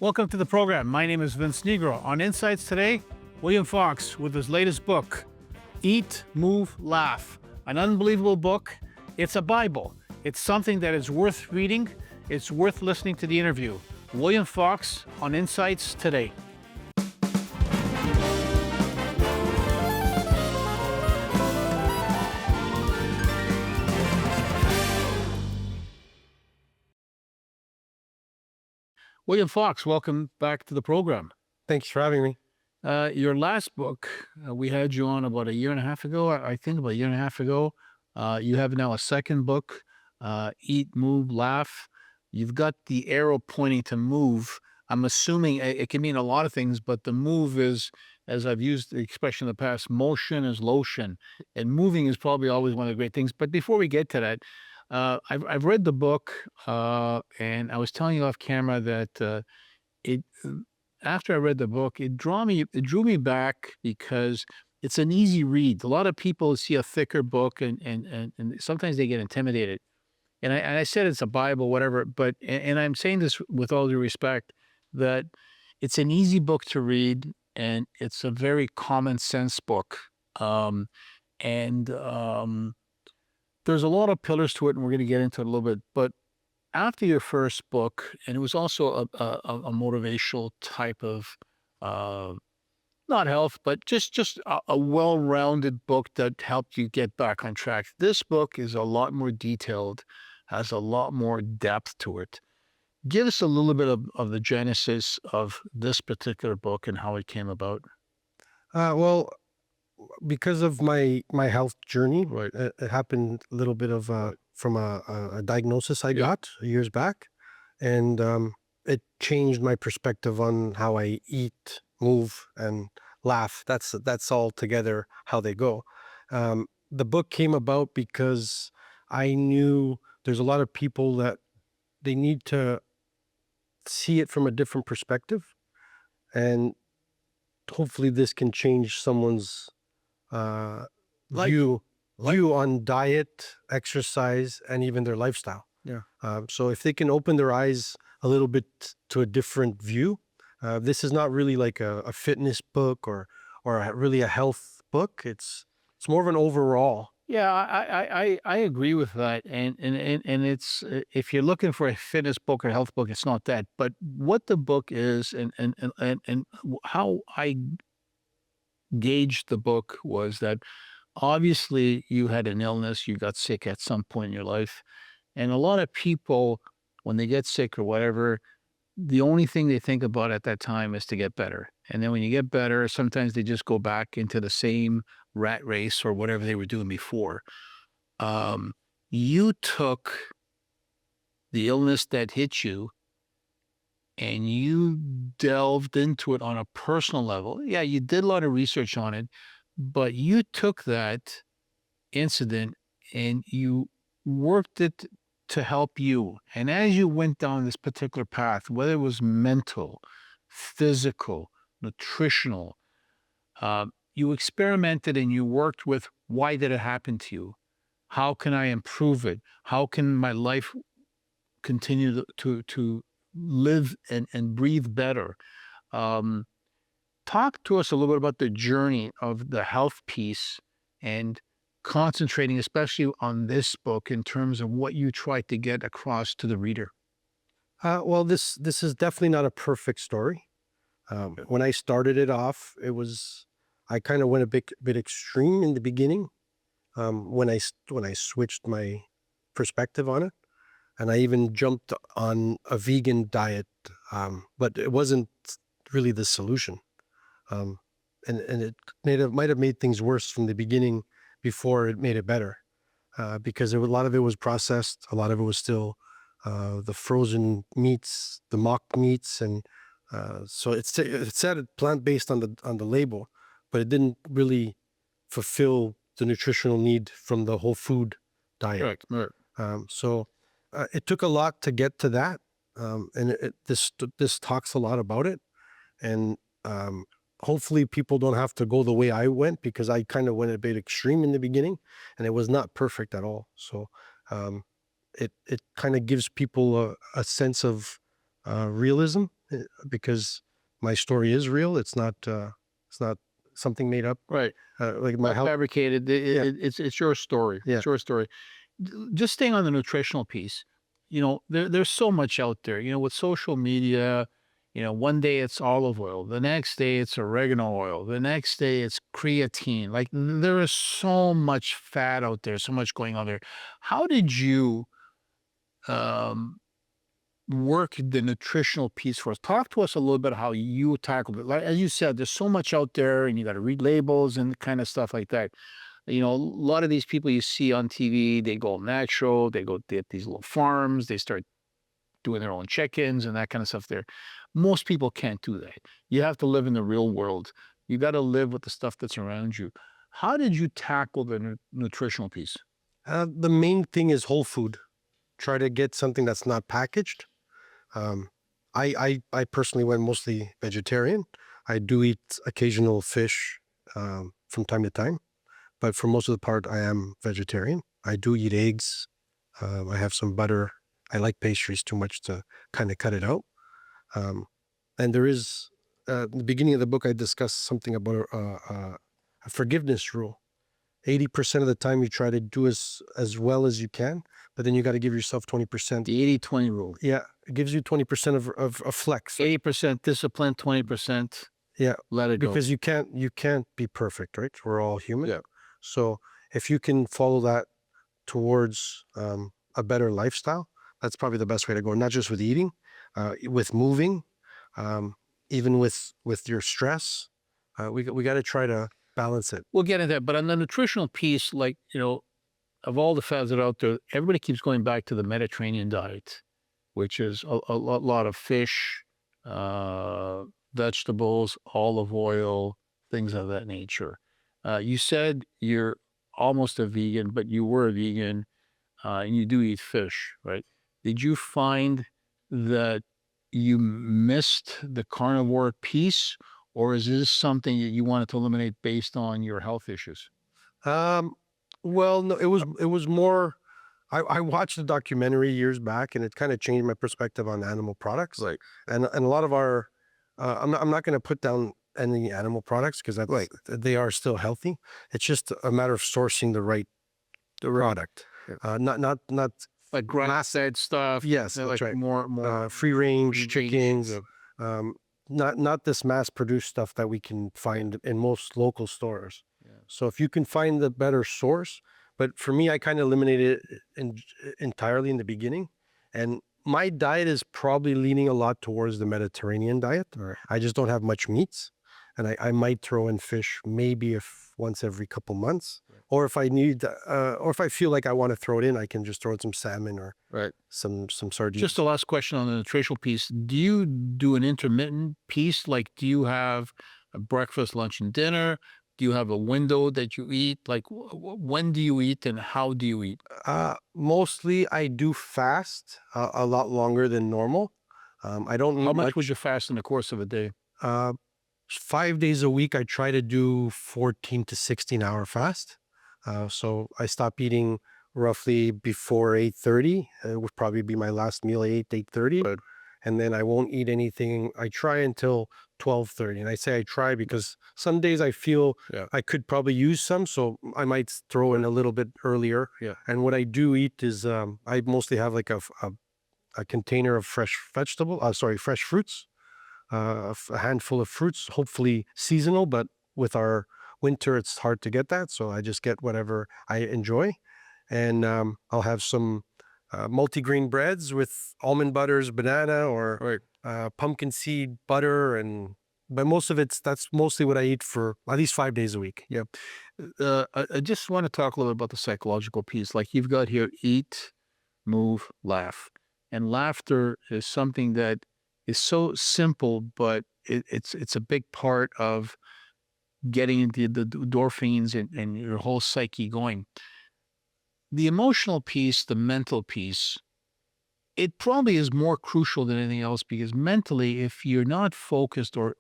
Welcome to the program. My name is Vince Nigro. On Insights today, William Fox with his latest book, Eat, Move, Laugh. An unbelievable book. It's a Bible. It's something that is worth reading. It's worth listening to the interview. William Fox on Insights today. William Fox, welcome back to the program. Thanks for having me. Your last book, we had you on about a year and a half ago, I think about a year and a half ago. You have now a second book, Eat, Move, Laugh. You've got the arrow pointing to move. I'm assuming it can mean a lot of things, but the move is, as I've used the expression in the past, motion is lotion. And moving is probably always one of the great things. But before we get to that, I've read the book, and I was telling you off camera that it after I read the book, it drew me back because it's an easy read. A lot of people see a thicker book and sometimes they get intimidated. And I said it's a Bible, whatever, but and I'm saying this with all due respect, that it's an easy book to read and it's a very common sense book. And there's a lot of pillars to it, and we're going to get into it a little bit. But after your first book, and it was also a motivational type of, not health, but just a well-rounded book that helped you get back on track. This book is a lot more detailed, has a lot more depth to it. Give us a little bit of the genesis of this particular book and how it came about. Well, because of my health journey, Right. it happened a little bit of from a diagnosis I got years back, and it changed my perspective on how I eat, move, and laugh. That's all together how they go. The book came about because I knew there's a lot of people that they need to see it from a different perspective, and hopefully this can change someone's view on diet, exercise, and even their lifestyle. Yeah. So if they can open their eyes a little bit to a different view, this is not really like a fitness book or really a health book. It's more of an overall. Yeah, I agree with that, and it's if you're looking for a fitness book or health book, it's not that. But what the book is, and how I gauged the book was that obviously you had an illness, you got sick at some point in your life, and a lot of people, when they get sick or whatever, the only thing they think about at that time is to get better. And then when you get better, sometimes they just go back into the same rat race or whatever they were doing before. You took the illness that hit you and you delved into it on a personal level. Yeah, you did a lot of research on it, but you took that incident and you worked it to help you. And as you went down this particular path, whether it was mental, physical, nutritional, you experimented and you worked with why did it happen to you? How can I improve it? How can my life continue to live and breathe better? Talk to us a little bit about the journey of the health piece and concentrating especially on this book in terms of what you tried to get across to the reader. Well, this is definitely not a perfect story. When I started it off, I kind of went a bit extreme in the beginning. When I switched my perspective on it, and I even jumped on a vegan diet, but it wasn't really the solution. And it might have made things worse from the beginning before it made it better, because a lot of it was processed, a lot of it was still the frozen meats, the mock meats, and so it said plant-based on the label, but it didn't really fulfill the nutritional need from the whole food diet. Right. So it took a lot to get to that, and this talks a lot about it, and hopefully people don't have to go the way I went, because I kind of went a bit extreme in the beginning, and it was not perfect at all. So it kind of gives people a sense of realism because my story is real. It's not something made up. Right. Like my Not health. fabricated. Yeah, It's your story. yeah. It's your story. Just staying on the nutritional piece, there's so much out there, with social media. One day it's olive oil, the next day it's oregano oil, the next day it's creatine. Like there is so much fat out there, so much going on there. How did you um, work the nutritional piece for us? Talk to us a little bit how you tackled it. Like as you said, there's so much out there, and you got to read labels and kind of stuff like that. A lot of these people you see on TV, they go natural, they go get these little farms, they start doing their own chickens and that kind of stuff there. Most people can't do that. You have to live in the real world. You got to live with the stuff that's around you. How did you tackle the nutritional piece? The main thing is whole food. Try to get something that's not packaged. Um, I personally went mostly vegetarian. I do eat occasional fish from time to time, but for most of the part, I am vegetarian. I do eat eggs. I have some butter. I like pastries too much to kind of cut it out. Um, and there is, in the beginning of the book, I discussed something about a forgiveness rule. 80% of the time you try to do as well as you can, but then you got to give yourself 20%. The 80-20 rule. Yeah, it gives you 20% of flex. 80% discipline, 20% Yeah, let it go. because you can't be perfect, right? We're all human. Yeah. So if you can follow that towards a better lifestyle, that's probably the best way to go. Not just with eating, with moving, um, even with your stress. We got to try to balance it. We'll get into that. But on the nutritional piece, like, of all the fads that are out there, everybody keeps going back to the Mediterranean diet, which is a lot of fish, uh, vegetables, olive oil, things of that nature. You said you're almost a vegan, but you were a vegan, and you do eat fish, right? Did you find that you missed the carnivore piece, or is this something that you wanted to eliminate based on your health issues? Um, well, no, it was more. I watched a documentary years back, and it kind of changed my perspective on animal products. Right. And a lot of our, I'm not going to put down any animal products because Right. they are still healthy. It's just a matter of sourcing the product, Yeah. not Like mass. grass-fed stuff, Yes, that's like right. more Free range free range, chickens, um, not this mass produced stuff that we can find in most local stores. yeah. So if you can find the better source, but for me, I kind of eliminated it entirely in the beginning, and my diet is probably leaning a lot towards the Mediterranean diet. Right. I just don't have much meats, and I might throw in fish maybe if once every couple months, Right. or if I need, or if I feel like I want to throw it in, I can just throw in some salmon or Right. some sardines. Just the last question on the nutritional piece. Do you do an intermittent piece? Like, do you have a breakfast, lunch, and dinner? Do you have a window that you eat? Like, when do you eat and how do you eat? Mostly I do fast a lot longer than normal. I don't How eat much would much. you fast in the course of a day? Uh, 5 days a week, I try to do 14 to 16-hour fast. So I stop eating roughly before 8:30. It would probably be my last meal at 8:30. Right. And then I won't eat anything. I try until 12:30. And I say I try because some days I feel Yeah. I could probably use some. So I might throw in a little bit earlier. Yeah. And what I do eat is I mostly have like a container of fresh fruits, a handful of fruits, hopefully seasonal, but with our winter, it's hard to get that. So I just get whatever I enjoy. And I'll have some multigrain breads with almond butters, banana, or Right. pumpkin seed butter. But most of that's mostly what I eat for at least 5 days a week. Yeah. I just want to talk a little bit about the psychological piece. Like you've got here, eat, move, laugh. And laughter is something that is so simple, but it's a big part of getting into the endorphins and your whole psyche going. The emotional piece, the mental piece, it probably is more crucial than anything else because mentally, if you're not focused or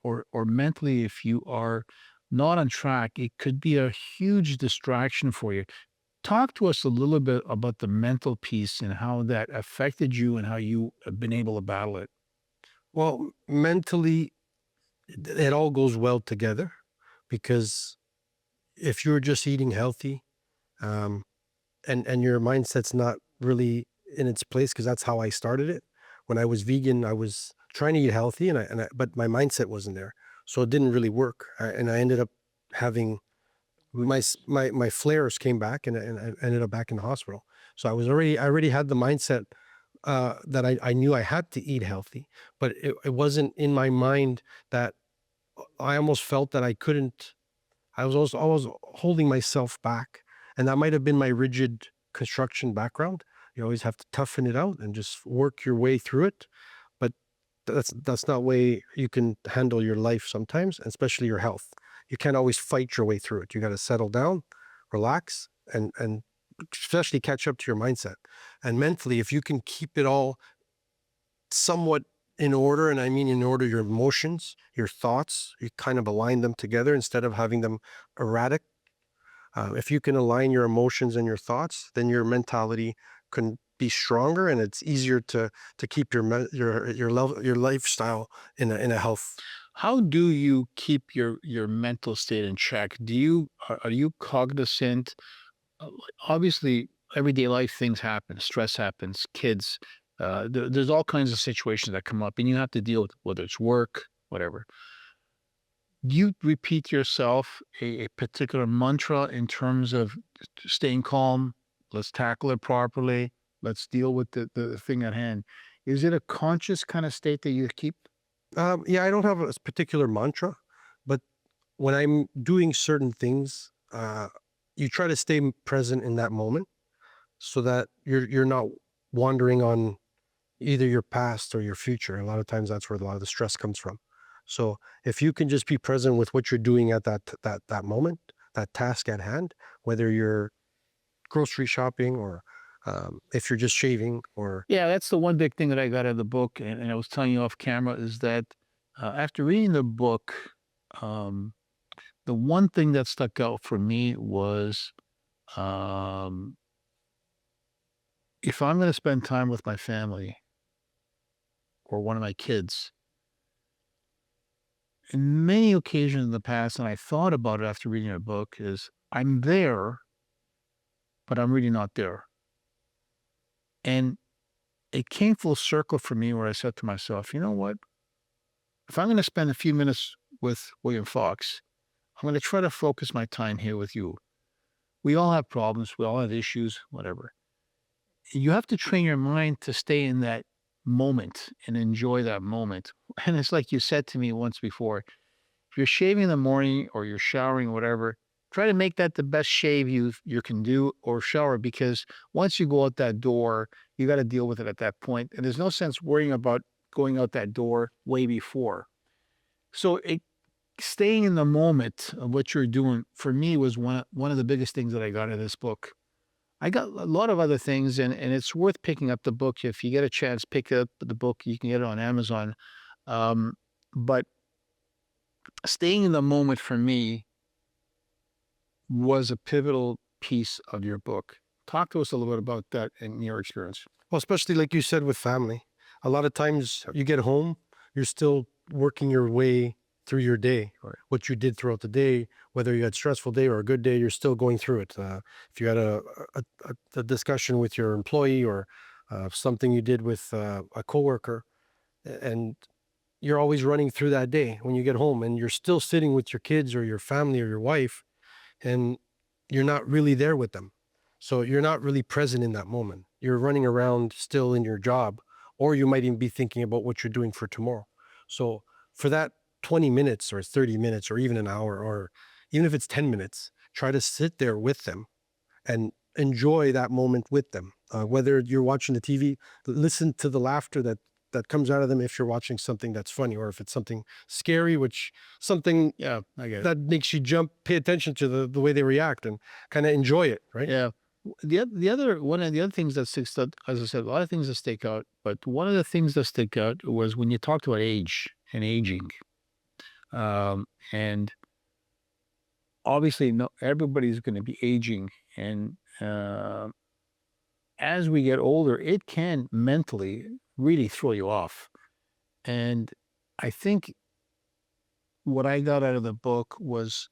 mentally, if you are not on track, it could be a huge distraction for you. Talk to us a little bit about the mental piece and how that affected you and how you have been able to battle it. Well, mentally, it all goes well together because if you're just eating healthy, um, and your mindset's not really in its place, because that's how I started it. When I was vegan, I was trying to eat healthy, but my mindset wasn't there, so it didn't really work. And I ended up having my flares came back, and I ended up back in the hospital. So I already had the mindset that I knew I had to eat healthy, but it wasn't in my mind that I almost felt that I couldn't. I was also always holding myself back, and that might have been my rigid construction background. You always have to toughen it out and just work your way through it. But that's not way you can handle your life sometimes, and especially your health. You can't always fight your way through it. You got to settle down, relax, and especially catch up to your mindset. And mentally, if you can keep it all somewhat in order, and I mean in order, your emotions, your thoughts, you kind of align them together instead of having them erratic. If you can align your emotions and your thoughts, then your mentality can be stronger, and it's easier to keep your lifestyle in a health. How do you keep your mental state in check? Are you cognizant? Obviously, everyday life things happen, stress happens, kids. There's all kinds of situations that come up, and you have to deal with whether it's work, whatever. Do you repeat yourself a particular mantra in terms of staying calm? Let's tackle it properly. Let's deal with the thing at hand. Is it a conscious kind of state that you keep? Yeah, I don't have a particular mantra, but when I'm doing certain things, you try to stay present in that moment so that you're not wandering on either your past or your future. A lot of times that's where a lot of the stress comes from. So if you can just be present with what you're doing at that moment, that task at hand, whether you're grocery shopping or if you're just shaving or Yeah, that's the one big thing that I got out of the book, and I was telling you off camera is that after reading the book, um, the one thing that stuck out for me was um, if I'm going to spend time with my family or one of my kids, in many occasions in the past, and I thought about it after reading a book, is I'm there, but I'm really not there. And it came full circle for me where I said to myself, you know what? If I'm going to spend a few minutes with William Fox, I'm going to try to focus my time here with you. We all have problems. We all have issues, whatever. You have to train your mind to stay in that moment and enjoy that moment. And it's like you said to me once before, if you're shaving in the morning or you're showering or whatever, try to make that the best shave you can do or shower because once you go out that door, you got to deal with it at that point. And there's no sense worrying about going out that door way before. So staying in the moment of what you're doing for me was one of the biggest things that I got out of this book. I got a lot of other things, and it's worth picking up the book if you get a chance. Pick up the book; you can get it on Amazon. Um, but staying in the moment for me was a pivotal piece of your book. Talk to us a little bit about that in your experience. well, especially like you said with family. A lot of times you get home, you're still working your way through your day, Right. what you did throughout the day, whether you had a stressful day or a good day, you're still going through it. If you had a discussion with your employee or something you did with a coworker, and you're always running through that day when you get home and you're still sitting with your kids or your family or your wife, and you're not really there with them. So you're not really present in that moment. You're running around still in your job, or you might even be thinking about what you're doing for tomorrow. So for that 20 minutes or 30 minutes or even an hour, or even if it's 10 minutes, try to sit there with them and enjoy that moment with them. Whether you're watching the TV, listen to the laughter that comes out of them if you're watching something that's funny, or if it's something scary, which something Yeah, I get it. that makes you jump, pay attention to the way they react and kind of enjoy it, right? Yeah. The other one of the other things that sticks out, as I said, a lot of things that stick out, but one of the things that stick out was when you talked about age and aging. And obviously, no, everybody's going to be aging, and as we get older, it can mentally really throw you off. And I think what I got out of the book was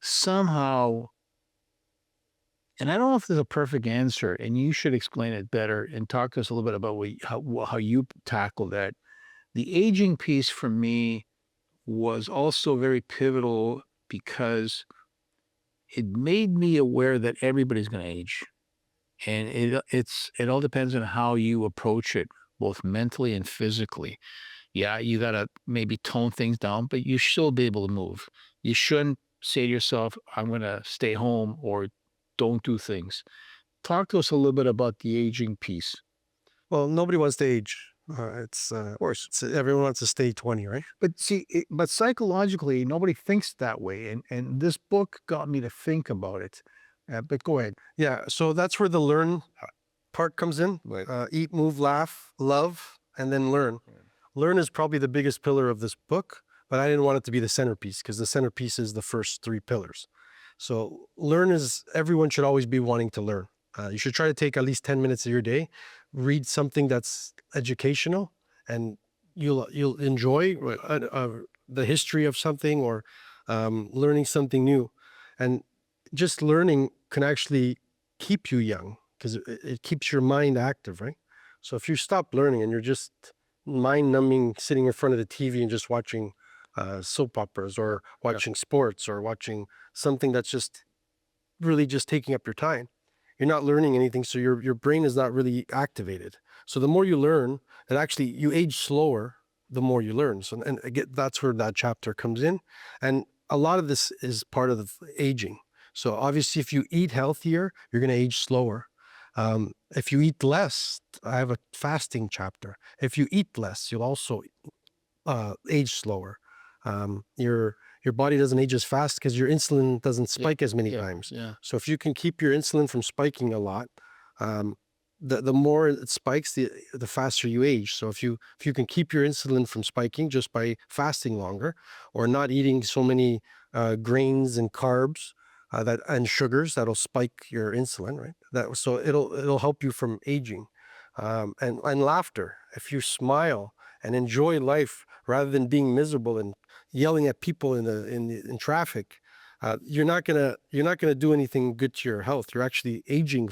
somehow, and I don't know if there's a perfect answer, and you should explain it better and talk to us a little bit about how you tackle that. The aging piece for me was also very pivotal because it made me aware that everybody's going to age, and it all depends on how you approach it, both mentally and physically. Yeah, you gotta maybe tone things down, but you should still be able to move. You shouldn't say to yourself, "I'm gonna stay home," or "Don't do things." Talk to us a little bit about the aging piece. Well, nobody wants to age. Of course. Everyone wants to stay 20, right? But see, but psychologically, nobody thinks that way, and this book got me to think about it. But go ahead. Yeah. So that's where the learn part comes in. Right. Eat, move, laugh, love, and then learn. Yeah. Learn is probably the biggest pillar of this book, but I didn't want it to be the centerpiece because the centerpiece is the first three pillars. So learn is everyone should always be wanting to learn. You should try to take at least 10 minutes of your day, read something that's educational, and you'll enjoy the history of something or learning something new. And just learning can actually keep you young because it keeps your mind active, right? So if you stop learning and you're just mind numbing, sitting in front of the TV and just watching soap operas or watching sports or watching something that's just really just taking up your time, you're not learning anything. So your brain is not really activated. So the more you learn, and actually you age slower, the more you learn. So, and again, that's where that chapter comes in. And a lot of this is part of the aging. So obviously, if you eat healthier, you're going to age slower. If you eat less, I have a fasting chapter. If you eat less, you'll also age slower. Your body doesn't age as fast because your insulin doesn't Yeah. spike as many Yeah. times. Yeah. So if you can keep your insulin from spiking a lot, um, the more it spikes, the faster you age. So if you can keep your insulin from spiking just by fasting longer, or not eating so many grains and carbs that and sugars that'll spike your insulin, right? That so it'll help you from aging, and laughter. If you smile and enjoy life rather than being miserable and yelling at people in traffic, you're not gonna do anything good to your health. You're actually aging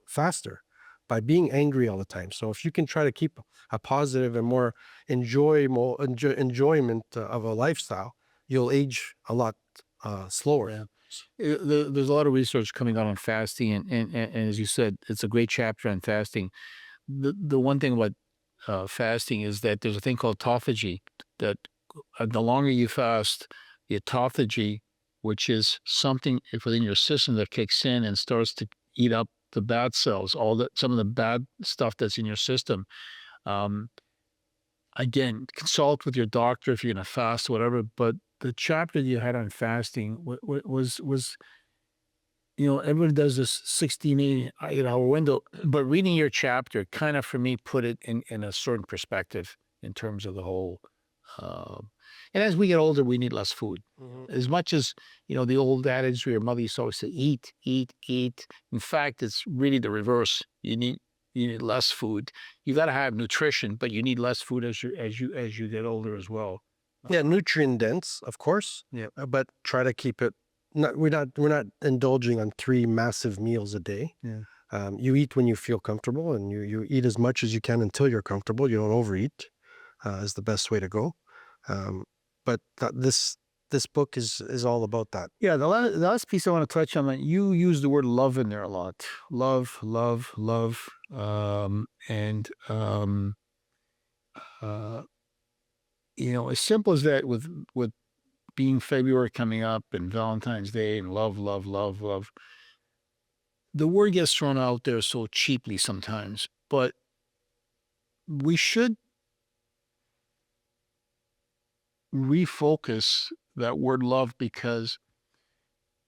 faster by being angry all the time. So if you can try to keep a positive and more enjoyment of a lifestyle, you'll age a lot slower. Yeah. There's a lot of research coming out on fasting, and as you said, it's a great chapter on fasting. The one thing about fasting is that there's a thing called autophagy that the longer you fast, the autophagy, which is something within your system that kicks in and starts to eat up the bad cells, some of the bad stuff that's in your system. Um, Again, consult with your doctor if you're going to fast, whatever. But the chapter you had on fasting was everybody does this 16, 8 hour window, but reading your chapter kind of for me put it in a certain perspective in terms of the whole. Um, and as we get older, we need less food. Mhm. As much as, the old adage where your mother used to always say, eat, eat, eat. In fact, it's really the reverse. You need less food. You got to have nutrition, but you need less food as you get older as well. Yeah, nutrient dense, of course. Yeah. But try to keep it. We're not indulging on three massive meals a day. Yeah. You eat when you feel comfortable, and you eat as much as you can until you're comfortable. You don't overeat. Is the best way to go. Um, but this book is all about that. Yeah, the last piece I want to touch on, you use the word love in there a lot. Love, love, love. Uh, as simple as that with being February coming up and Valentine's Day and love, love, love, love. The word gets thrown out there so cheaply sometimes, but we should refocus that word love because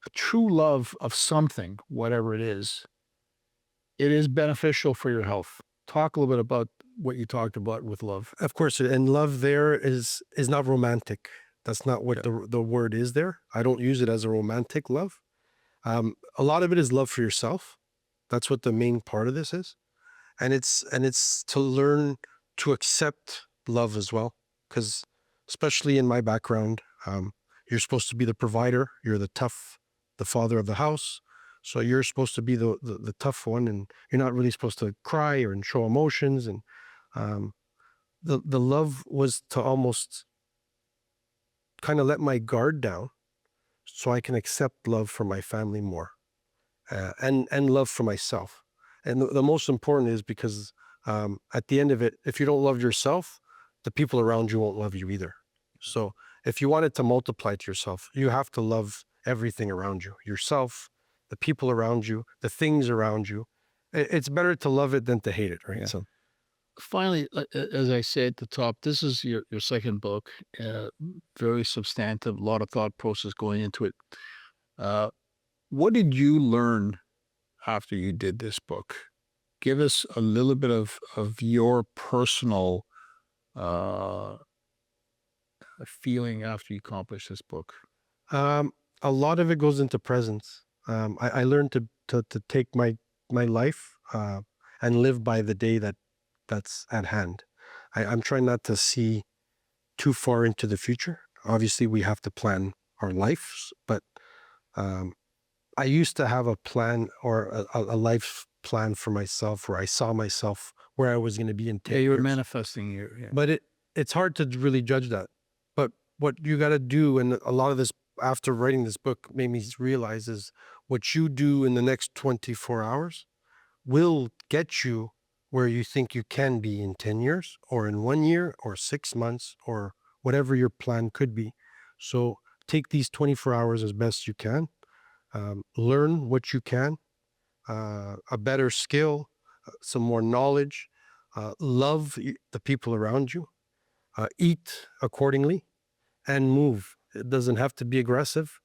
a true love of something, whatever it is beneficial for your health. Talk a little bit about what you talked about with love. Of course, and love there is not romantic. That's not what Yeah. the word is there. I don't use it as a romantic love. A lot of it is love for yourself. That's what the main part of this is, and it's to learn to accept love as well, because especially in my background, you're supposed to be the provider. You're the father of the house. So you're supposed to be the tough one, and you're not really supposed to cry or and show emotions. And um, the love was to almost kind of let my guard down so I can accept love for my family more, and love for myself. And the most important is because at the end of it, if you don't love yourself, the people around you won't love you either. So if you want it to multiply to yourself, you have to love everything around you, yourself, the people around you, the things around you. It's better to love it than to hate it, right? Yeah. So Finally, as I said at the top, this is your second book, very substantive, a lot of thought process going into it. Uh, what did you learn after you did this book? Give us a little bit of your personal uh, feeling after you accomplished this book. um, a lot of it goes into presence. I learned to take my life and live by the day that's at hand. I'm trying not to see too far into the future. Obviously, we have to plan our lives, but um, I used to have a plan or a life plan for myself where I saw myself where I was going to be in 10 Yeah, you were years. manifesting your yeah. But it's hard to really judge that. But what you got to do, and a lot of this after writing this book made me realize, is what you do in the next 24 hours will get you where you think you can be in 10 years or in 1 year or 6 months or whatever your plan could be. So take these 24 hours as best you can, learn what you can, a better skill, some more knowledge, love the people around you, eat accordingly, and move. It doesn't have to be aggressive.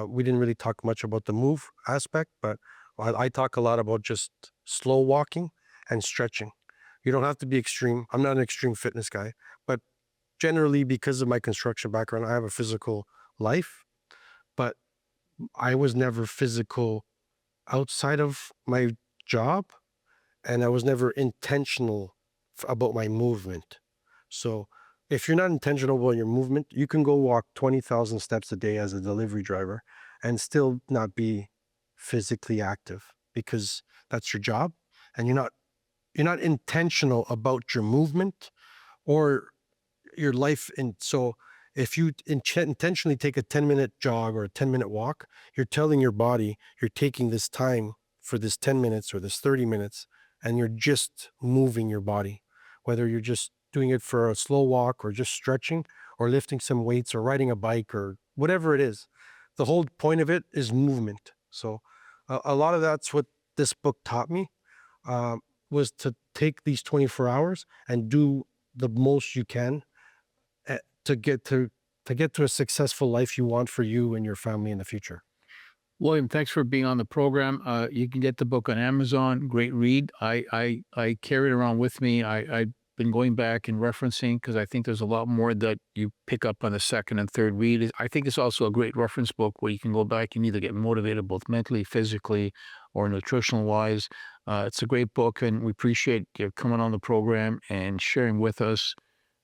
We didn't really talk much about the move aspect, but I talk a lot about just slow walking and stretching. You don't have to be extreme. I'm not an extreme fitness guy, but generally, because of my construction background, I have a physical life, but I was never physical outside of my job, and I was never intentional about my movement. So if you're not intentional about your movement, you can go walk 20,000 steps a day as a delivery driver and still not be physically active because that's your job, and you're not intentional about your movement or your life. And so if you intentionally take a 10-minute jog or a 10-minute walk, you're telling your body you're taking this time for this 10 minutes or this 30 minutes, and you're just moving your body, whether you're just doing it for a slow walk or just stretching or lifting some weights or riding a bike or whatever it is. The whole point of it is movement. So a lot of that's what this book taught me, um, was to take these 24 hours and do the most you can, to get to a successful life you want for you and your family in the future. William, thanks for being on the program. You can get the book on Amazon. Great read. I carry it around with me. I've been going back and referencing because I think there's a lot more that you pick up on the second and third read. I think it's also a great reference book where you can go back and either get motivated both mentally, physically, or nutritional wise. It's a great book, and we appreciate you coming on the program and sharing with us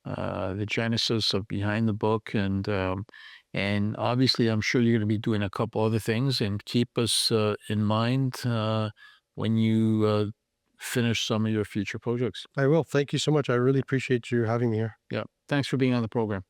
the genesis of behind the book, and obviously I'm sure you're going to be doing a couple other things, and keep us in mind when you finish some of your future projects. I will. Thank you so much. I really appreciate you having me here. Yeah, thanks for being on the program.